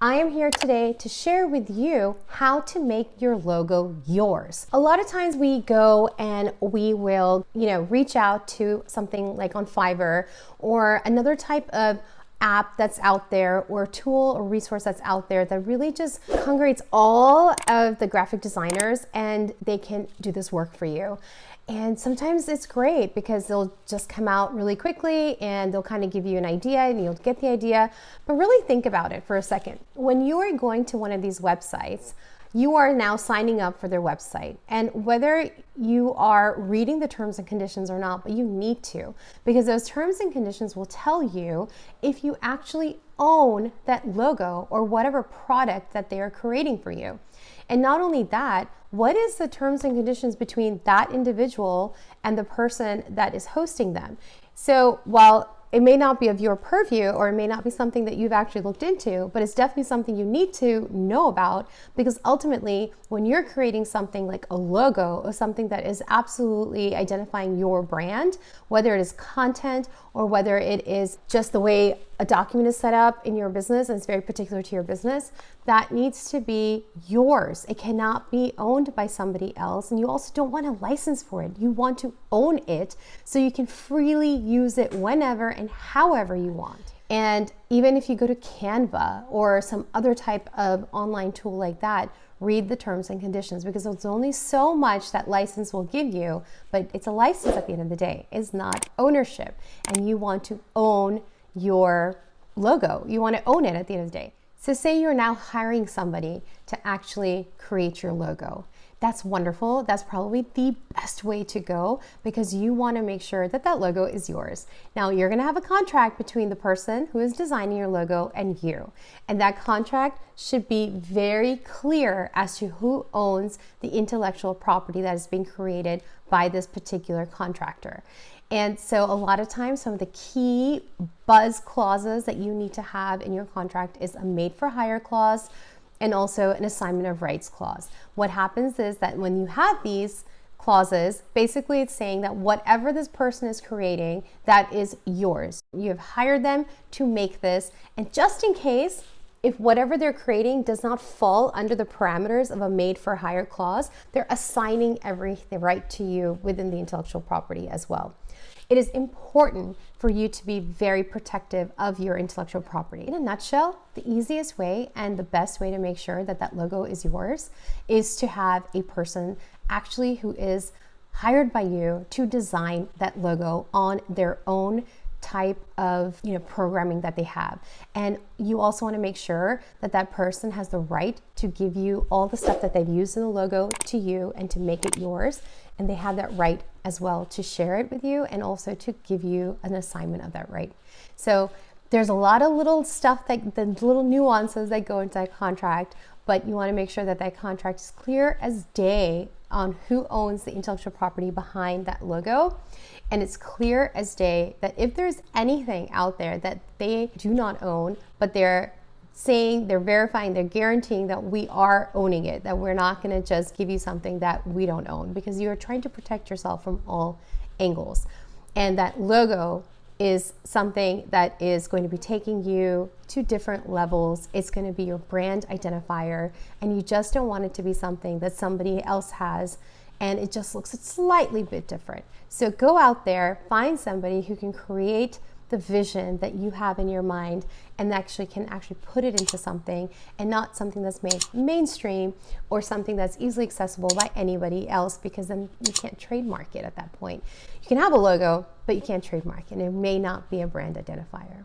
I am here today to share with you how to make your logo yours. A lot of times we go and we will, reach out to something like on Fiverr or another type of app that's out there, or tool or resource that's out there that really just congregates all of the graphic designers and they can do this work for you. And sometimes it's great because they'll just come out really quickly and they'll kind of give you an idea and you'll get the idea. But really think about it for a second. When you are going to one of these websites, you are now signing up for their website. And whether you are reading the terms and conditions or not, but you need to, because those terms and conditions will tell you if you actually own that logo or whatever product that they are creating for you. And not only that, what is the terms and conditions between that individual and the person that is hosting them? So while it may not be of your purview, or it may not be something that you've actually looked into, but it's definitely something you need to know about, because ultimately, when you're creating something like a logo or something that is absolutely identifying your brand, whether it is content or whether it is just the way a document is set up in your business and it's very particular to your business, that needs to be yours. It cannot be owned by somebody else, and you also don't want a license for it. You want to own it so you can freely use it whenever and however you want. And even if you go to Canva or some other type of online tool like that, read the terms and conditions, because it's only so much that license will give you, but it's a license at the end of the day. It's not ownership, and you want to own your logo. You want to own it at the end of the day. So say you're now hiring somebody to actually create your logo. That's wonderful. That's probably the best way to go, because you want to make sure that that logo is yours. Now, you're going to have a contract between the person who is designing your logo and you. And that contract should be very clear as to who owns the intellectual property that is being created by this particular contractor. And so a lot of times, some of the key buzz clauses that you need to have in your contract is a made for hire clause and also an assignment of rights clause. What happens is that when you have these clauses, basically it's saying that whatever this person is creating, that is yours. You have hired them to make this, and just in case, if whatever they're creating does not fall under the parameters of a made for hire clause, they're assigning everything right to you within the intellectual property as well. It is important for you to be very protective of your intellectual property. In a nutshell, the easiest way and the best way to make sure that that logo is yours is to have a person actually who is hired by you to design that logo on their own type of programming that they have. And you also want to make sure that that person has the right to give you all the stuff that they've used in the logo to you and to make it yours. And they have that right as well to share it with you and also to give you an assignment of that right. So there's a lot of little stuff, that the little nuances that go into that contract, but you want to make sure that that contract is clear as day on who owns the intellectual property behind that logo. And it's clear as day that if there's anything out there that they do not own, but they're saying, they're verifying, they're guaranteeing that we are owning it, that we're not going to just give you something that we don't own, because you're trying to protect yourself from all angles. And that logo is something that is going to be taking you to different levels. It's going to be your brand identifier, and you just don't want it to be something that somebody else has and it just looks a slightly bit different. So go out there, find somebody who can create the vision that you have in your mind and can actually put it into something, and not something that's made mainstream or something that's easily accessible by anybody else, because then you can't trademark it at that point. You can have a logo, but you can't trademark it, and it may not be a brand identifier.